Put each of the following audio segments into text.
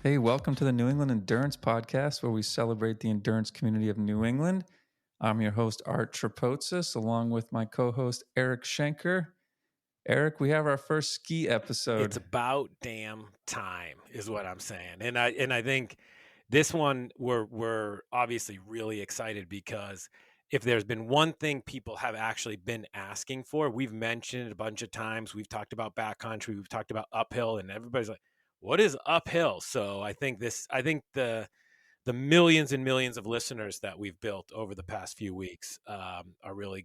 Hey, welcome to the New England Endurance Podcast, where we celebrate the endurance community of New England. I'm your host, Art Trapotsis, along with my co-host, Eric Schenker. Eric, we have our first ski episode. It's about damn time, is what I'm saying. And I think this one we're obviously really excited because if there's been one thing people have actually been asking for, we've mentioned it a bunch of times. We've talked about backcountry, we've talked about uphill, and everybody's like, "What is uphill?" So I think the millions and millions of listeners that we've built over the past few weeks are really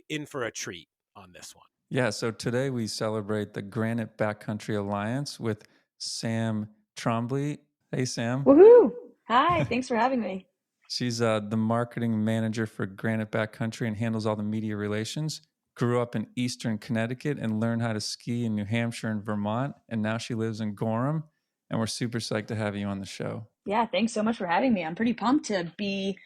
in for a treat on this one. Yeah, so today we celebrate the Granite Backcountry Alliance with Sam Trombley. Hey, Sam. Woohoo! Hi, thanks for having me. She's the marketing manager for Granite Backcountry and handles all the media relations. Grew up in Eastern Connecticut and learned how to ski in New Hampshire and Vermont, and now she lives in Gorham. And we're super psyched to have you on the show. Yeah, thanks so much for having me. I'm pretty pumped to be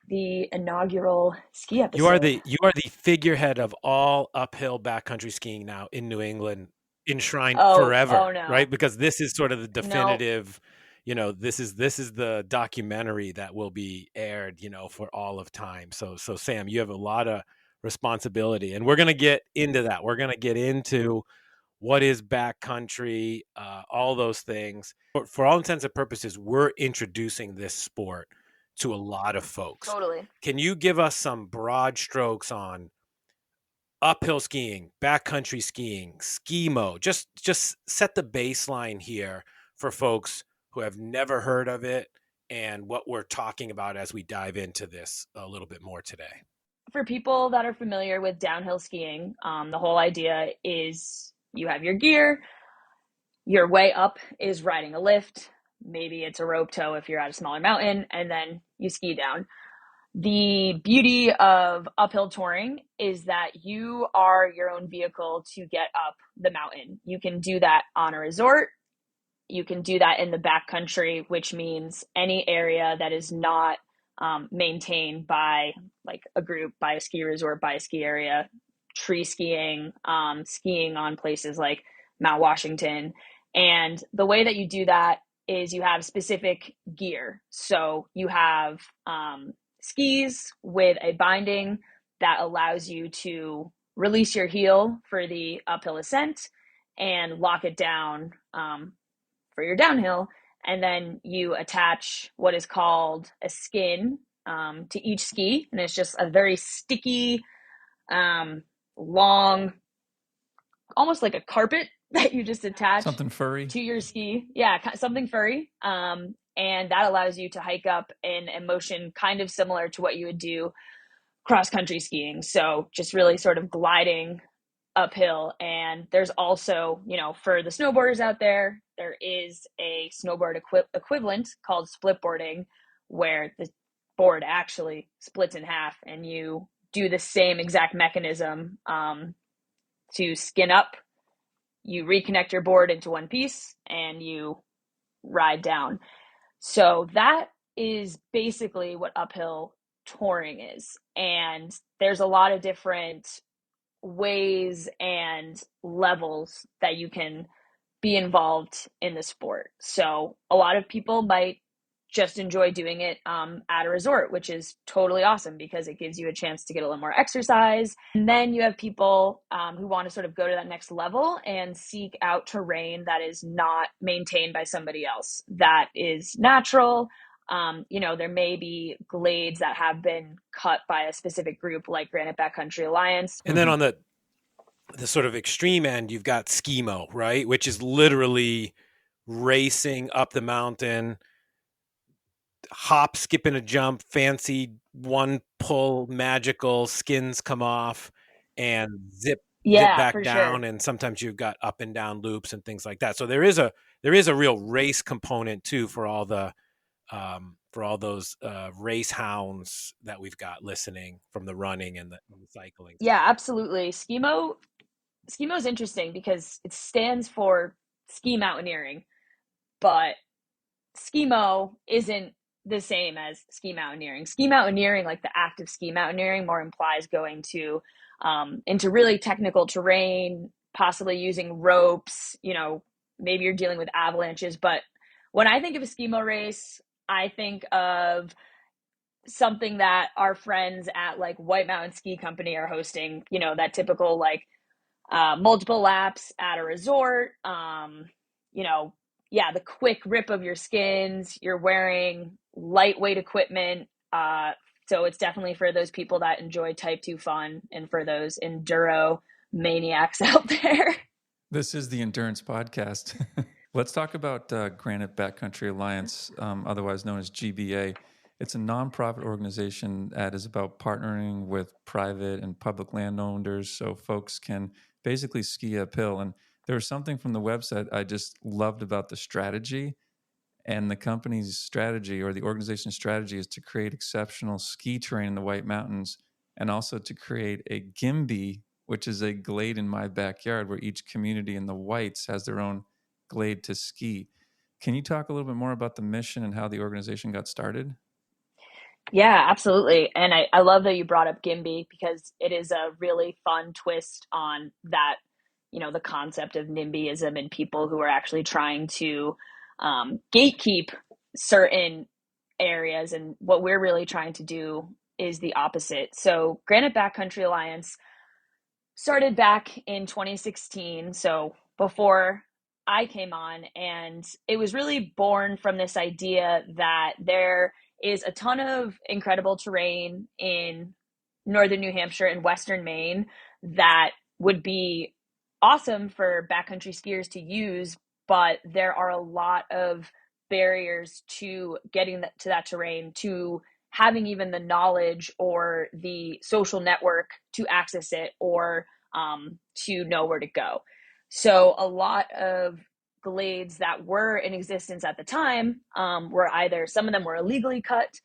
the inaugural ski episode. You are the figurehead of all uphill backcountry skiing now in New England, enshrined forever, no. right? Because this is sort of the definitive, this is the documentary that will be aired, for all of time. So Sam, you have a lot of responsibility, and we're going to get into that. We're going to get into what is backcountry, all those things. For all intents and purposes, we're introducing this sport to a lot of folks. Totally. Can you give us some broad strokes on uphill skiing, backcountry skiing, Skimo? Just set the baseline here for folks who have never heard of it and what we're talking about as we dive into this a little bit more today. For people that are familiar with downhill skiing, the whole idea is you have your gear, your way up is riding a lift, maybe it's a rope tow if you're at a smaller mountain, and then you ski down. The beauty of uphill touring is that you are your own vehicle to get up the mountain. You can do that on a resort. You can do that in the backcountry, which means any area that is not maintained by like a group, by a ski resort, by a ski area, tree skiing, skiing on places like Mount Washington. And the way that you do that is you have specific gear. So you have skis with a binding that allows you to release your heel for the uphill ascent and lock it down for your downhill. And then you attach what is called a skin to each ski. And it's just a very sticky, long, almost like a carpet that you just attach something furry to your ski. Yeah, something furry. And that allows you to hike up in a motion kind of similar to what you would do cross-country skiing. So just really sort of gliding uphill. And there's also, for the snowboarders out there, there is a snowboard equivalent called splitboarding, where the board actually splits in half and you do the same exact mechanism to skin up. You reconnect your board into one piece and you ride down. So that is basically what uphill touring is. And there's a lot of different ways and levels that you can be involved in the sport. So a lot of people might just enjoy doing it at a resort, which is totally awesome because it gives you a chance to get a little more exercise. And then you have people who want to sort of go to that next level and seek out terrain that is not maintained by somebody else, that is natural. There may be glades that have been cut by a specific group like Granite Backcountry Alliance. And then on the sort of extreme end, you've got Skimo, right? Which is literally racing up the mountain, hop, skip, and a jump, fancy one pull, magical, skins come off and zip back down. Sure. And sometimes you've got up and down loops and things like that. So there is a real race component too for all those race hounds that we've got listening from the running and the cycling. Yeah, absolutely. Skimo is interesting because it stands for ski mountaineering, but Skimo isn't the same as ski mountaineering. Ski mountaineering, like the act of ski mountaineering, more implies going to into really technical terrain, possibly using ropes. Maybe you're dealing with avalanches, but when I think of a Skimo race, I think of something that our friends at like White Mountain Ski Company are hosting, you know, that typical like multiple laps at a resort. You know, yeah, the quick rip of your skins. You're wearing lightweight equipment. So it's definitely for those people that enjoy Type 2 fun and for those enduro maniacs out there. This is the Endurance Podcast. Let's talk about Granite Backcountry Alliance, otherwise known as GBA. It's a nonprofit organization that is about partnering with private and public landowners so folks can basically ski uphill. And there was something from the website I just loved about the strategy. And the company's strategy or the organization's strategy is to create exceptional ski terrain in the White Mountains and also to create a Gimby, which is a glade in my backyard where each community in the Whites has their own glade to ski. Can you talk a little bit more about the mission and how the organization got started? Yeah, absolutely. And I love that you brought up Gimby because it is a really fun twist on that, you know, the concept of NIMBYism and people who are actually trying to gatekeep certain areas. And what we're really trying to do is the opposite. So, Granite Backcountry Alliance started back in 2016, so before I came on, and it was really born from this idea that there is a ton of incredible terrain in northern New Hampshire and western Maine that would be awesome for backcountry skiers to use, but there are a lot of barriers to getting to that terrain, to having even the knowledge or the social network to access it or to know where to go. So a lot of glades that were in existence at the time were either, some of them were illegally cut,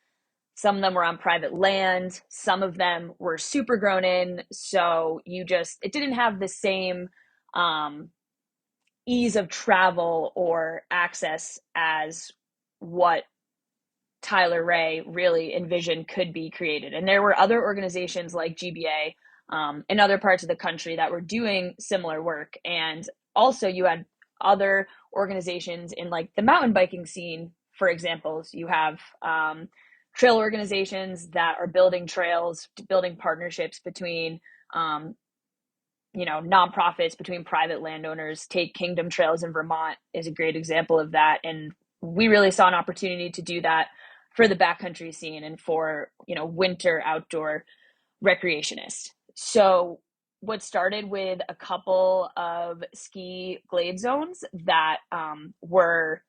some of them were on private land, some of them were super grown in. So it didn't have the same ease of travel or access as what Tyler Ray really envisioned could be created. And there were other organizations like GBA in other parts of the country that were doing similar work. And also you had other organizations in like the mountain biking scene, for example. So you have trail organizations that are building trails, building partnerships between you know, nonprofits, between private landowners. Take Kingdom Trails in Vermont is a great example of that. And we really saw an opportunity to do that for the backcountry scene and for, you know, winter outdoor recreationists. So what started with a couple of ski glade zones that were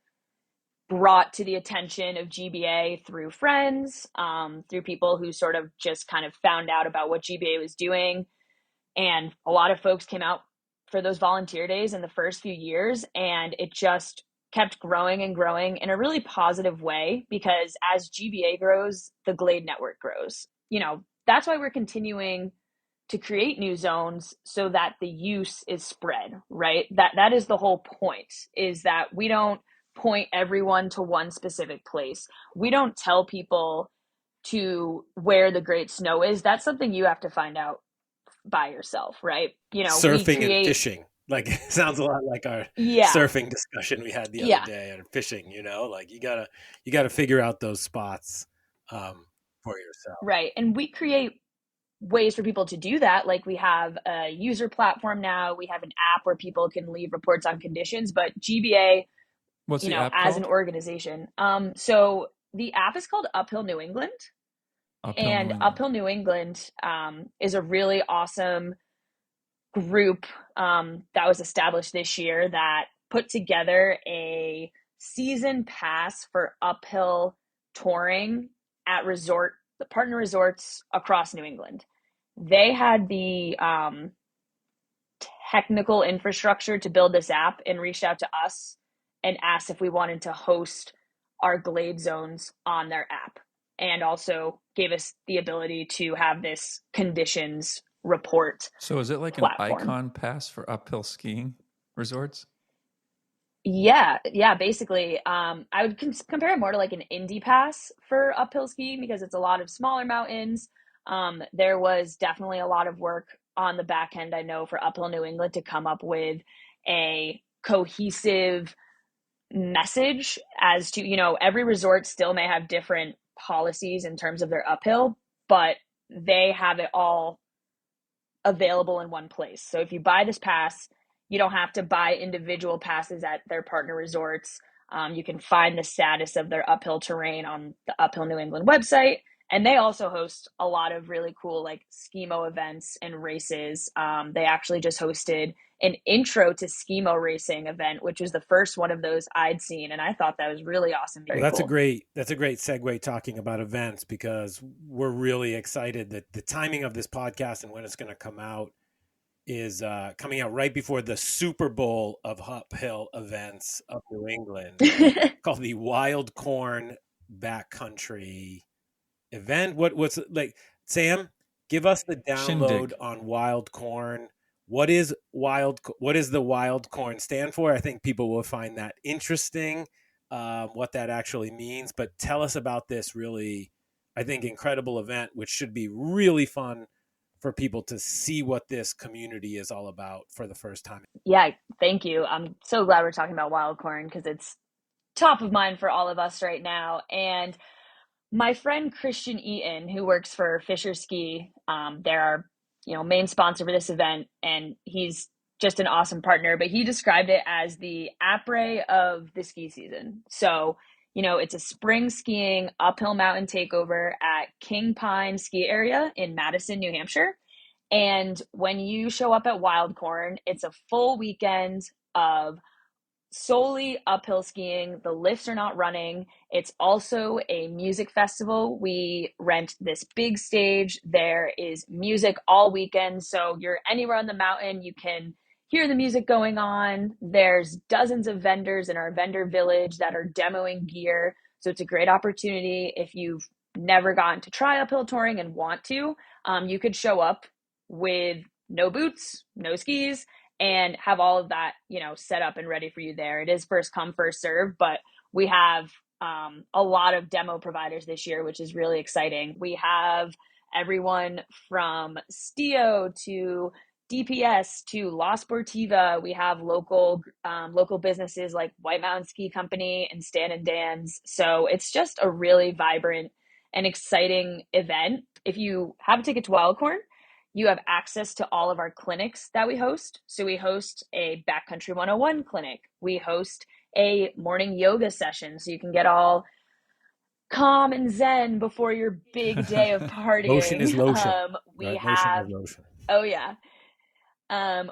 brought to the attention of GBA through friends, through people who sort of just kind of found out about what GBA was doing. And a lot of folks came out for those volunteer days in the first few years, and it just kept growing and growing in a really positive way, because as GBA grows, the Glade network grows. You know, that's why we're continuing to create new zones so that the use is spread, right? That is the whole point, is that we don't point everyone to one specific place. We don't tell people to where the great snow is. That's something you have to find out by yourself, right? You know, we Surfing and create, fishing. Like it sounds a lot like our yeah, surfing discussion we had the other yeah, day, and fishing, you know, like you gotta figure out those spots for yourself. right. And we create ways for people to do that. Like we have a user platform now, we have an app where people can leave reports on conditions, but GBA, What's you the know, app as an called? organization, so the app is called Uphill New England. Uphill New And England. Uphill New England is a really awesome group that was established this year that put together a season pass for uphill touring at the partner resorts across New England. They had the technical infrastructure to build this app and reached out to us and asked if we wanted to host our glade zones on their app, and also gave us the ability to have this conditions report So is it like an platform. icon pass for uphill skiing resorts? Yeah, basically. I would compare it more to like an indie pass for uphill skiing because it's a lot of smaller mountains. There was definitely a lot of work on the back end, I know, for Uphill New England to come up with a cohesive message as to, every resort still may have different policies in terms of their uphill, but they have it all available in one place. So if you buy this pass, you don't have to buy individual passes at their partner resorts. You can find the status of their uphill terrain on the Uphill New England website. And they also host a lot of really cool like Skimo events and races. They actually just hosted an intro to Skimo racing event, which was the first one of those I'd seen. And I thought that was really awesome. Very Well, cool. that's a great segue talking about events, because we're really excited that the timing of this podcast and when it's going to come out is coming out right before the Super Bowl of uphill events of New England, called the Wild Corn Backcountry event. What's like, Sam? Give us the download Shindig. on Wild Corn. What is the Wild Corn stand for? I think people will find that interesting, what that actually means. But tell us about this really, I think, incredible event, which should be really fun for people to see what this community is all about for the first time. Yeah, thank you. I'm so glad we're talking about wild corn because it's top of mind for all of us right now. And my friend Christian Eaton, who works for Fisher Ski, they're our main sponsor for this event, and he's just an awesome partner. But he described it as the après of the ski season. So it's a spring skiing uphill mountain takeover at King Pine Ski Area in Madison, New Hampshire. And when you show up at Wild Corn, it's a full weekend of solely uphill skiing. The lifts are not running. It's also a music festival. We rent this big stage. There is music all weekend. So you're anywhere on the mountain, you can hear the music going on. There's dozens of vendors in our vendor village that are demoing gear. So it's a great opportunity if you've never gotten to try uphill touring and want to. You could show up with no boots, no skis, and have all of that, set up and ready for you there. It is first come, first serve, but we have a lot of demo providers this year, which is really exciting. We have everyone from Stio to DPS to La Sportiva. We have local businesses like White Mountain Ski Company and Stan and Dan's. So it's just a really vibrant and exciting event. If you have a ticket to Wildcorn, you have access to all of our clinics that we host. So we host a Backcountry 101 clinic. We host a morning yoga session so you can get all calm and zen before your big day of partying. Motion is lotion. We right? have, Motion is lotion. Oh yeah.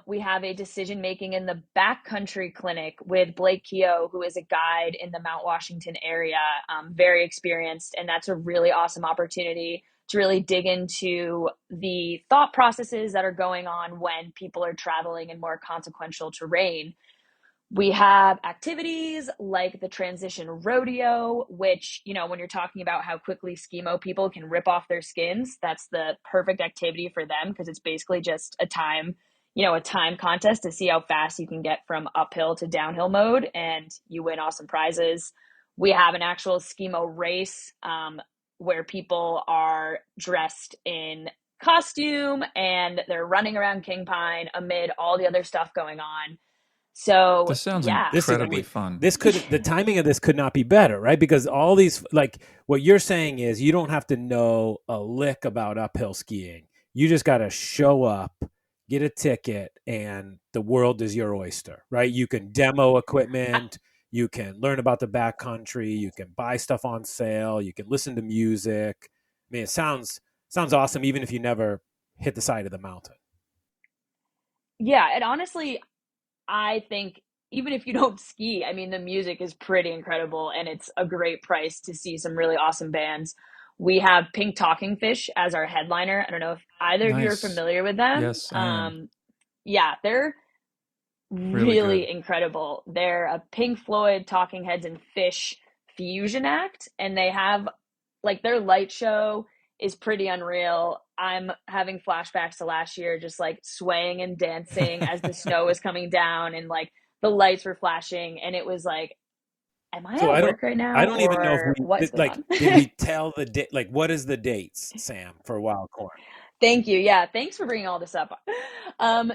We have a decision making in the Backcountry clinic with Blake Keogh, who is a guide in the Mount Washington area, very experienced. And that's a really awesome opportunity to really dig into the thought processes that are going on when people are traveling in more consequential terrain. We have activities like the transition rodeo, which, when you're talking about how quickly Skimo people can rip off their skins, that's the perfect activity for them because it's basically just a time contest to see how fast you can get from uphill to downhill mode, and you win awesome prizes. We have an actual Skimo race where people are dressed in costume and they're running around King Pine amid all the other stuff going on. So this sounds yeah, incredibly fun. The timing of this could not be better, right? Because all these, like what you're saying is you don't have to know a lick about uphill skiing. You just got to show up, get a ticket, and the world is your oyster, right? You can demo equipment. You can learn about the backcountry. You can buy stuff on sale. You can listen to music. I mean, it sounds awesome, even if you never hit the side of the mountain. Yeah, and honestly, I think even if you don't ski, I mean, the music is pretty incredible, and it's a great price to see some really awesome bands. We have Pink Talking Fish as our headliner. I don't know if either of you are Nice. familiar with them. Yes, I am. Yeah, they're Really good. really incredible. They're a Pink Floyd, Talking Heads, and Fish fusion act, and they have like their light show is pretty unreal. I'm having flashbacks to last year, just like swaying and dancing as the snow was coming down and like the lights were flashing, and it was like, am I So at work right now, I don't even know if or we what is did, going like, on? did we tell the date? Like, what is the dates, Sam, for Wild Corn? Thank you. Yeah, thanks for bringing all this up.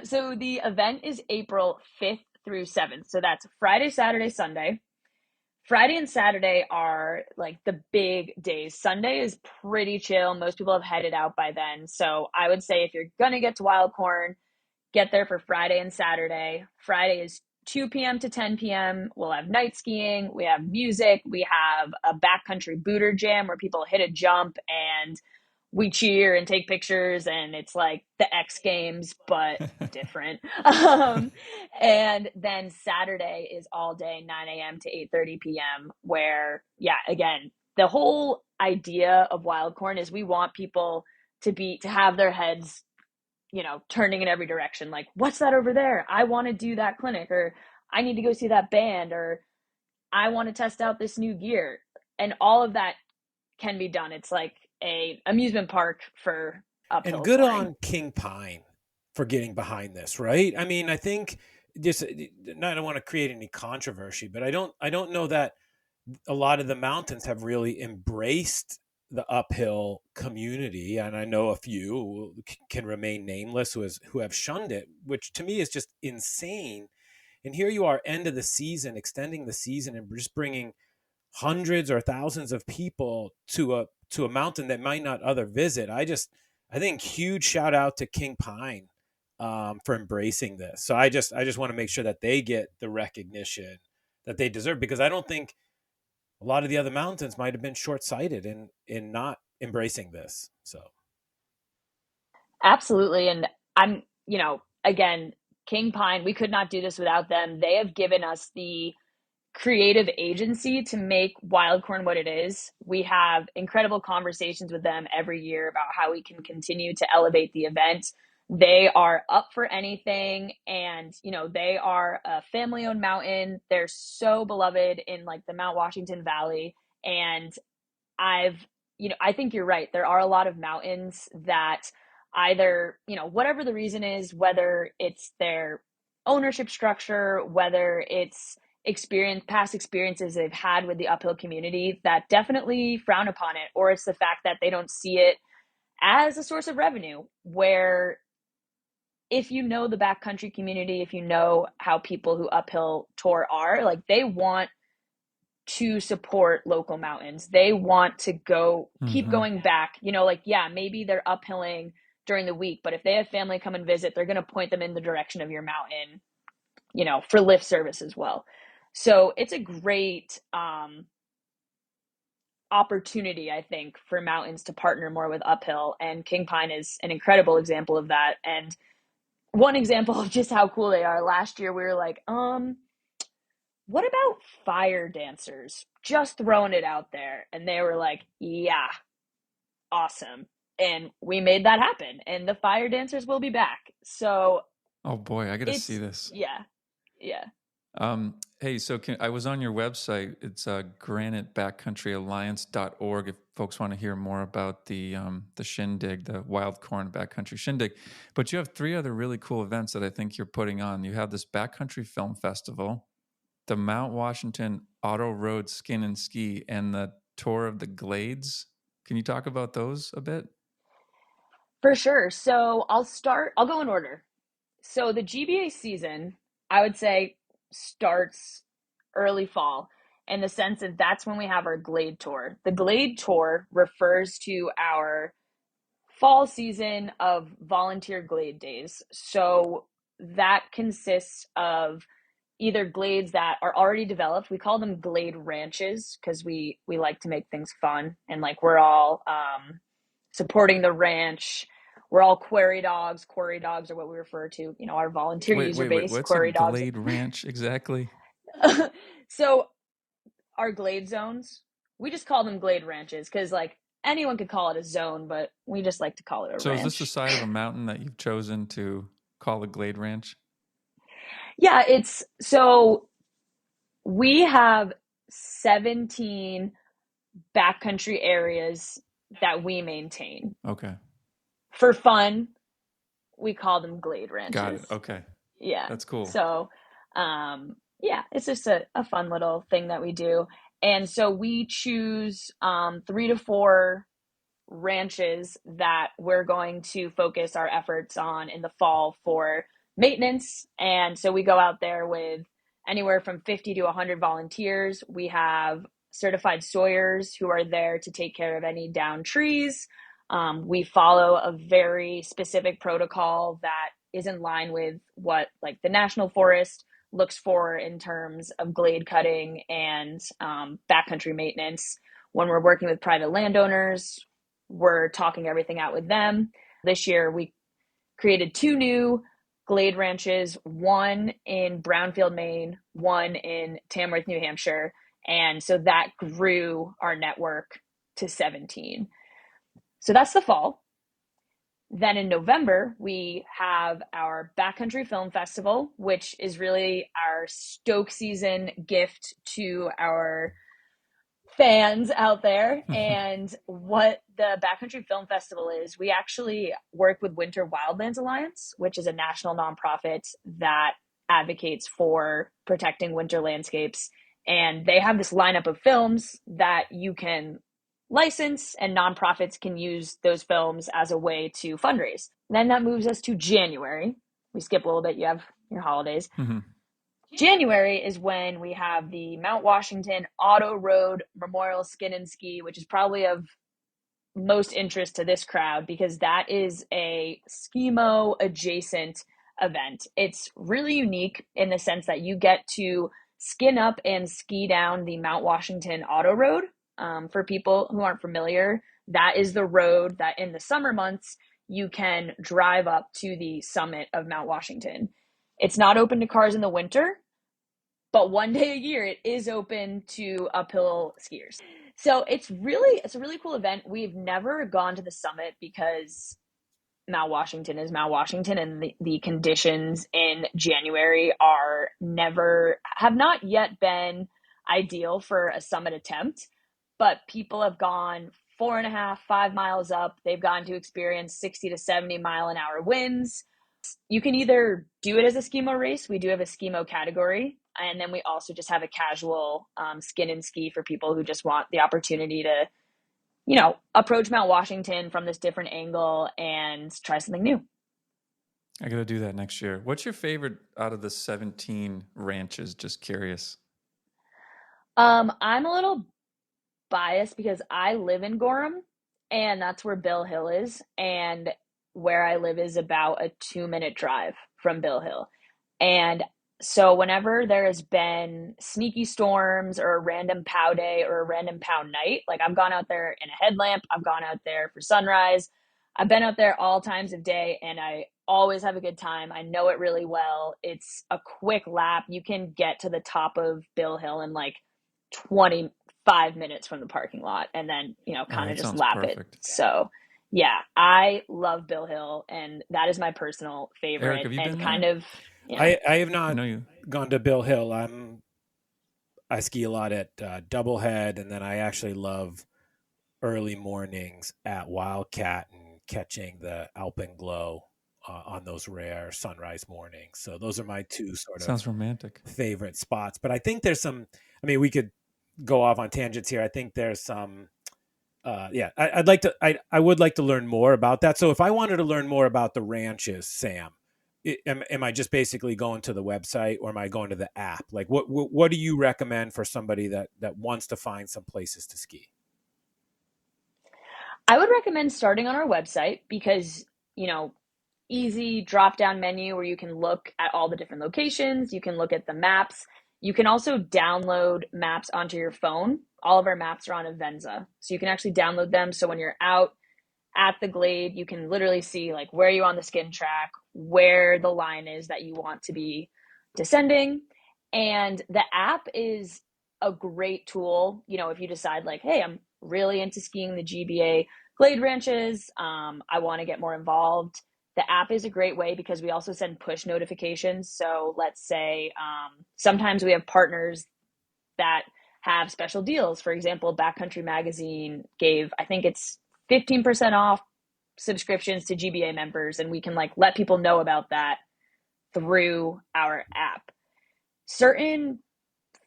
So the event is April 5th through 7th. So that's Friday, Saturday, Sunday. Friday and Saturday are like the big days. Sunday is pretty chill. Most people have headed out by then. So I would say if you're going to get to Wildcorn, get there for Friday and Saturday. Friday is 2 p.m. to 10 p.m. We'll have night skiing. We have music. We have a backcountry booter jam where people hit a jump and we cheer and take pictures, and it's like the X Games but different. And then Saturday is all day 9 a.m. to 8:30 p.m. where, yeah, again, the whole idea of Wildcorn is we want people to have their heads, turning in every direction. Like, what's that over there? I want to do that clinic, or I need to go see that band, or I want to test out this new gear. And all of that can be done. It's like a amusement park for And uphill good touring. on King Pine for getting behind this, right? I mean, I think this. I don't want to create any controversy, but I don't know that a lot of the mountains have really embraced the uphill community, and I know a few who can remain nameless who have shunned it, which to me is just insane. And here you are, end of the season, extending the season, and just bringing hundreds or thousands of people to a mountain that might not other visit. I think huge shout out to King Pine for embracing this. So I just want to make sure that they get the recognition that they deserve, because I don't think a lot of the other mountains might have been short-sighted in not embracing this. So Absolutely. And I'm, again, King Pine, we could not do this without them. They have given us the creative agency to make Wildcorn what it is. We have incredible conversations with them every year about how we can continue to elevate the event. They are up for anything, and they are a family-owned mountain. They're so beloved in like the Mount Washington Valley. And I've, I think you're right. There are a lot of mountains that either, whatever the reason is, whether it's their ownership structure, whether it's past experiences they've had with the uphill community, that definitely frown upon it, or it's the fact that they don't see it as a source of revenue. Where if the backcountry community, if you know how people who uphill tour are, like, they want to support local mountains. They want to keep going back, like, yeah, maybe they're uphilling during the week, but if they have family come and visit, they're going to point them in the direction of your mountain, for lift service as well. So it's a great opportunity, I think, for mountains to partner more with uphill. And King Pine is an incredible example of that. And one example of just how cool they are, last year we were like, what about fire dancers? Just throwing it out there. And they were like, yeah, awesome. And we made that happen. And the fire dancers will be back. So Oh boy, I got to see this. yeah. Yeah. Hey, so I was on your website. It's Granite Backcountry Alliance.org if folks want to hear more about the shindig, the Wildcorn Backcountry Shindig. But you have three other really cool events that I think you're putting on. You have this Backcountry Film Festival, the Mount Washington Auto Road Skin and Ski, and the Tour of the Glades. Can you talk about those a bit? For sure. So I'll go in order. So the GBA season, I would say, starts early fall, in the sense that that's when we have our Glade Tour. The Glade Tour refers to our fall season of volunteer Glade days. So that consists of either glades that are already developed. We call them glade ranches because we like to make things fun, and like, we're all supporting the ranch. We're all quarry dogs. Quarry dogs are what we refer to, our volunteer user Wait. base. What's a Quarry dogs. Glade Ranch exactly? So our glade zones, we just call them glade ranches because, like, anyone could call it a zone, but we just like to call it a So is this the ranch. side of a mountain that you've chosen to call a Glade Ranch? Yeah, so we have 17 backcountry areas that we maintain. Okay. For fun, we call them glade Got it. ranches. Okay. Yeah. That's cool. So, yeah, it's just a fun little thing that we do. And so we choose 3 to 4 ranches that we're going to focus our efforts on in the fall for maintenance. And so we go out there with anywhere from 50 to 100 volunteers. We have certified sawyers who are there to take care of any downed trees. We follow a very specific protocol that is in line with what like the National Forest looks for in terms of glade cutting and backcountry maintenance. When we're working with private landowners, we're talking everything out with them. This year, we created 2 new glade ranches, one in Brownfield, Maine, one in Tamworth, New Hampshire. And so that grew our network to 17. So that's the fall. Then in November, we have our Backcountry Film Festival, which is really our stoke season gift to our fans out there. And what the Backcountry Film Festival is, we actually work with Winter Wildlands Alliance, which is a national nonprofit that advocates for protecting winter landscapes. And they have this lineup of films that you can license, and nonprofits can use those films as a way to fundraise. Then that moves us to January. We skip a little bit. You have your holidays. Mm-hmm. January is when we have the Mount Washington Auto Road Memorial Skin and Ski, which is probably of most interest to this crowd because that is a Skimo adjacent event. It's really unique in the sense that you get to skin up and ski down the Mount Washington Auto Road. For people who aren't familiar, that is the road that in the summer months you can drive up to the summit of Mount Washington. It's not open to cars in the winter, but one day a year it is open to uphill skiers. So it's a really cool event. We've never gone to the summit because Mount Washington is Mount Washington, and the conditions in January have not yet been ideal for a summit attempt, but people have gone 4.5, 5 miles up. They've gotten to experience 60 to 70 mile an hour winds. You can either do it as a Skimo race. We do have a Skimo category. And then we also just have a casual skin and ski for people who just want the opportunity to, approach Mount Washington from this different angle and try something new. I got to do that next year. What's your favorite out of the 17 ranches? Just curious. I'm a little biased because I live in Gorham, and that's where Bill Hill is. And where I live is about a 2-minute drive from Bill Hill. And so whenever there has been sneaky storms or a random pow day or a random pow night, like I've gone out there in a headlamp, I've gone out there for sunrise, I've been out there all times of day, and I always have a good time. I know it really well. It's a quick lap. You can get to the top of Bill Hill in like 25 minutes from the parking lot, and then, kind of just lap perfect. it. So yeah, I love Bill Hill, and that is my personal favorite. Eric, have you been kind there? of, I have not you. gone to Bill Hill. I ski a lot at Doublehead, and then I actually love early mornings at Wildcat and catching the alpenglow on those rare sunrise mornings. So those are my two Sounds romantic favorite spots. But I think there's some. I mean, we could go off on tangents here. I think there's some. I'd like to. I would like to learn more about that. So if I wanted to learn more about the ranches, Sam, am I just basically going to the website, or am I going to the app? Like, what do you recommend for somebody that wants to find some places to ski? I would recommend starting on our website because, easy drop down menu where you can look at all the different locations. You can look at the maps. You can also download maps onto your phone. All of our maps are on Avenza. So you can actually download them. So when you're out at the glade, you can literally see like where you're on the skin track, where the line is that you want to be descending. And the app is a great tool, if you decide like, hey, I'm really into skiing the GBA glade ranches, I want to get more involved. The app is a great way because we also send push notifications. So let's say sometimes we have partners that have special deals. For example, Backcountry Magazine gave, I think it's 15% off subscriptions to GBA members, and we can like let people know about that through our app. Certain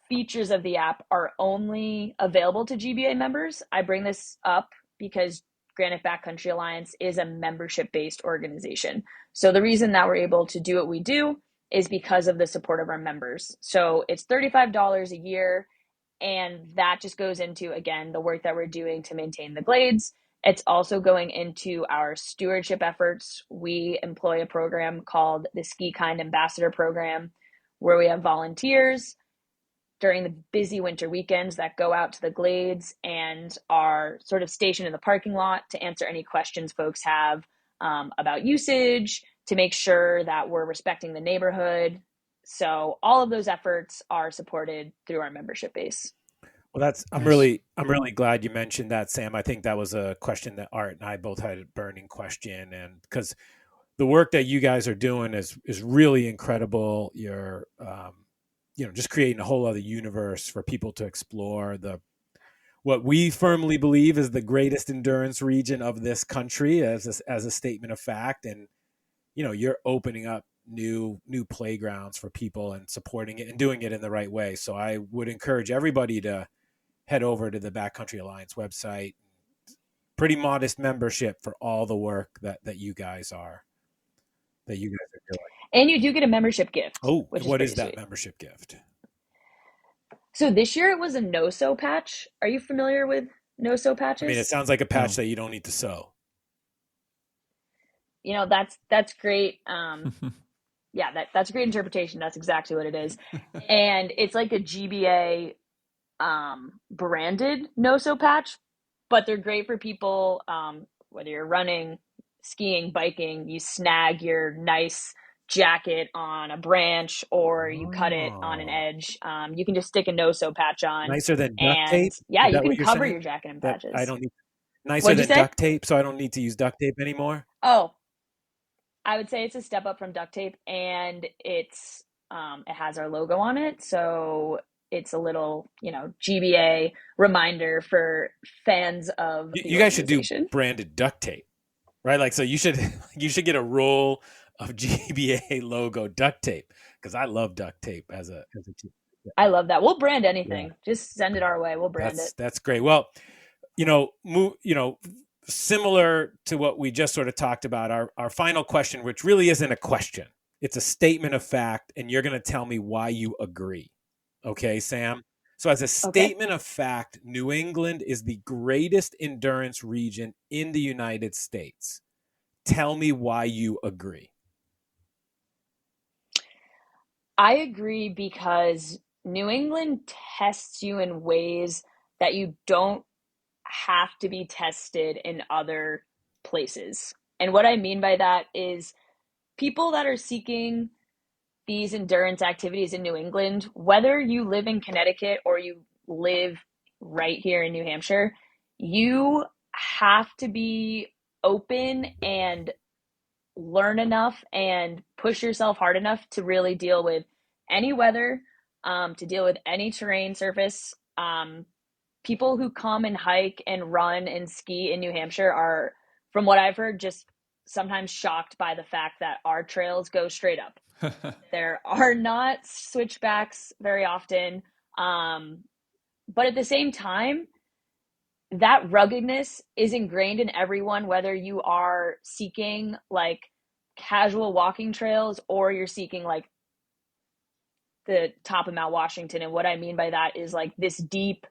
features of the app are only available to GBA members. I bring this up because Granite Backcountry Alliance is a membership-based organization. So the reason that we're able to do what we do is because of the support of our members. So it's $35 a year, and that just goes into, again, the work that we're doing to maintain the glades. It's also going into our stewardship efforts. We employ a program called the Ski Kind Ambassador Program, where we have volunteers during the busy winter weekends that go out to the glades and are sort of stationed in the parking lot to answer any questions folks have about usage, to make sure that we're respecting the neighborhood. So all of those efforts are supported through our membership base. Well, I'm really glad you mentioned that, Sam. I think that was a question that Art and I both had, a burning question, and because the work that you guys are doing is really incredible. You're just creating a whole other universe for people to explore. What we firmly believe is the greatest endurance region of this country, as a statement of fact, and you're opening up new playgrounds for people and supporting it and doing it in the right way. So I would encourage everybody to head over to the Backcountry Alliance website. Pretty modest membership for all the work that you guys are doing. And you do get a membership gift. Oh, which what is that sweet. Membership gift? So this year it was a no-sew patch. Are you familiar with no-sew patches? I mean, it sounds like a patch that you don't need to sew. That's great. Yeah, that's a great interpretation. That's exactly what it is. And it's like a GBA branded no-sew patch, but they're great for people, whether you're running, skiing, biking, you snag your nice jacket on a branch or you cut it on an edge. You can just stick a no-sew patch on. Nicer than duct tape? Yeah, you can cover your jacket in patches. I don't need nicer than duct tape, so I don't need to use duct tape anymore? Oh, I would say it's a step up from duct tape, and it has our logo on it, so it's a little, GBA reminder for fans of the you guys should do branded duct tape, right? Like, so you should get a roll of GBA logo duct tape, because I love duct tape as a team. I love that. We'll brand anything. Yeah. Just send it our way. We'll brand it. That's great. Well, similar to what we just sort of talked about, our final question, which really isn't a question, it's a statement of fact, and you're going to tell me why you agree. Okay, Sam? So as a statement of fact, New England is the greatest endurance region in the United States. Tell me why you agree. I agree because New England tests you in ways that you don't have to be tested in other places. And what I mean by that is people that are seeking these endurance activities in New England, whether you live in Connecticut or you live right here in New Hampshire, you have to be open and learn enough and push yourself hard enough to really deal with any weather, to deal with any terrain surface. People who come and hike and run and ski in New Hampshire are, from what I've heard, just sometimes shocked by the fact that our trails go straight up. There are not switchbacks very often. But at the same time, that ruggedness is ingrained in everyone, whether you are seeking like casual walking trails or you're seeking like the top of Mount Washington. And what I mean by that is like this deep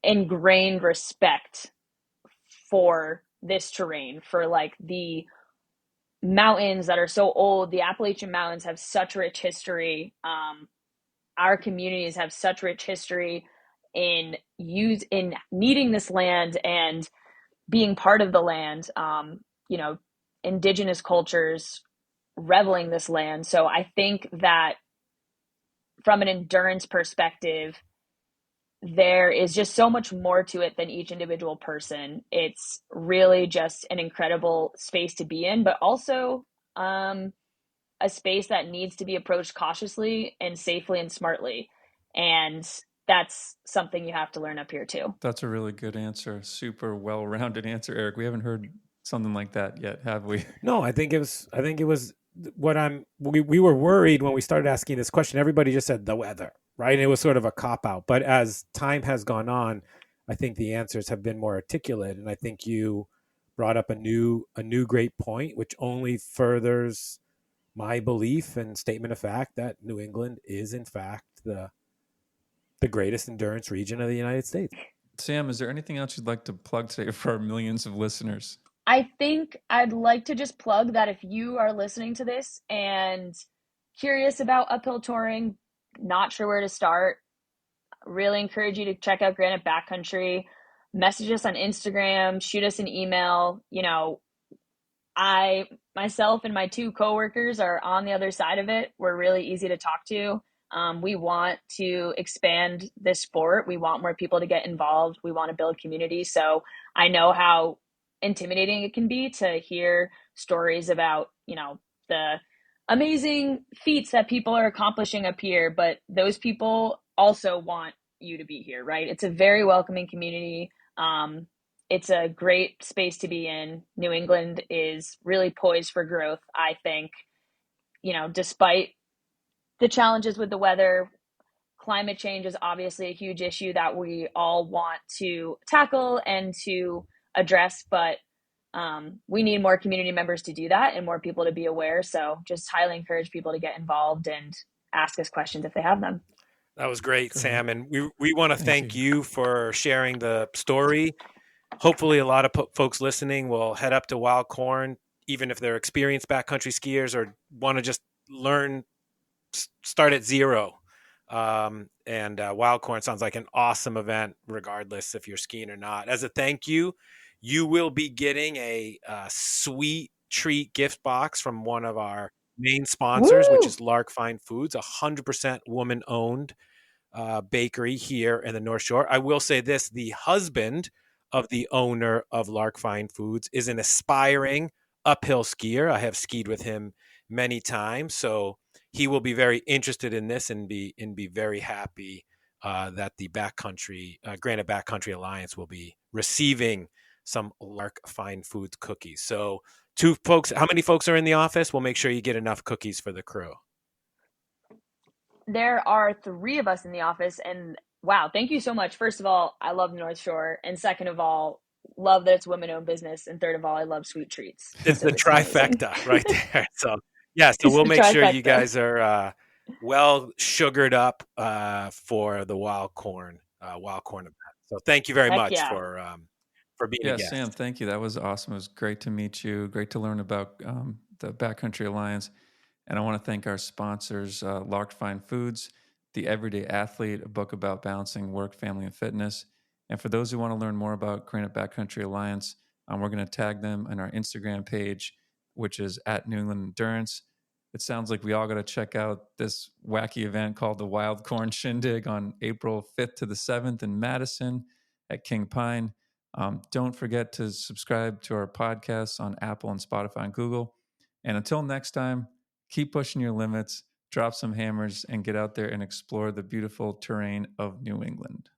ingrained respect for this terrain, for like the mountains that are so old. The Appalachian Mountains have such rich history. Our communities have such rich history in needing this land and being part of the land. Indigenous cultures reveling this land. So I think that from an endurance perspective, there is just so much more to it than each individual person. It's really just an incredible space to be in, but also a space that needs to be approached cautiously and safely and smartly. And that's something you have to learn up here too. That's a really good answer. Super well-rounded answer, Eric. We haven't heard something like that yet, have we? No, I think it was we were worried when we started asking this question. Everybody just said the weather, right? And it was sort of a cop-out. But as time has gone on, I think the answers have been more articulate. And I think you brought up a new great point, which only furthers my belief and statement of fact that New England is in fact the greatest endurance region of the United States. Sam, is there anything else you'd like to plug today for our millions of listeners? I think I'd like to just plug that if you are listening to this and curious about uphill touring, not sure where to start, really encourage you to check out Granite Backcountry. Message us on Instagram, shoot us an email. I myself and my two coworkers are on the other side of it. We're really easy to talk to. We want to expand this sport. We want more people to get involved. We want to build community. So I know how intimidating it can be to hear stories about, the amazing feats that people are accomplishing up here, but those people also want you to be here, right? It's a very welcoming community. It's a great space to be in. New England is really poised for growth, I think. Despite the challenges with the weather, climate change is obviously a huge issue that we all want to tackle and to address, but we need more community members to do that and more people to be aware. So just highly encourage people to get involved and ask us questions if they have them. That was great, Great. Sam. And we want to thank you. you for sharing the story. Hopefully a lot of folks listening will head up to Wild Corn, even if they're experienced backcountry skiers or want to just learn, start at zero. And Wild Corn sounds like an awesome event, regardless if you're skiing or not. As a thank you, you will be getting a sweet treat gift box from one of our main sponsors, Woo! which is Lark Fine Foods, 100% woman-owned bakery here in the North Shore. I will say this, the husband of the owner of Lark Fine Foods is an aspiring uphill skier. I have skied with him many times, so he will be very interested in this and be very happy that the Backcountry Granite Backcountry Alliance will be receiving some Lark Fine Foods cookies. So two folks, how many folks are in the office? We'll make sure you get enough cookies for the crew. There are 3 of us in the office, and wow, thank you so much. First of all, I love North Shore, and second of all, love that it's women-owned business, and third of all, I love sweet treats. It's So the this is amazing. trifecta right there. So yeah, so It's we'll the make sure you trifecta. guys are well sugared up for the Wild Corn event. So thank you very Heck much yeah. for being a Yeah, guest. Sam, thank you. That was awesome. It was great to meet you. Great to learn about the Backcountry Alliance. And I want to thank our sponsors, Lark Fine Foods, The Everyday Athlete, a book about balancing work, family, and fitness. And for those who want to learn more about Granite Backcountry Alliance, we're going to tag them on our Instagram page, which is at New England Endurance. It sounds like we all got to check out this wacky event called the Wild Corn Shindig on April 5th to the 7th in Madison at King Pine. Don't forget to subscribe to our podcasts on Apple and Spotify and Google. And until next time, keep pushing your limits, drop some hammers, and get out there and explore the beautiful terrain of New England.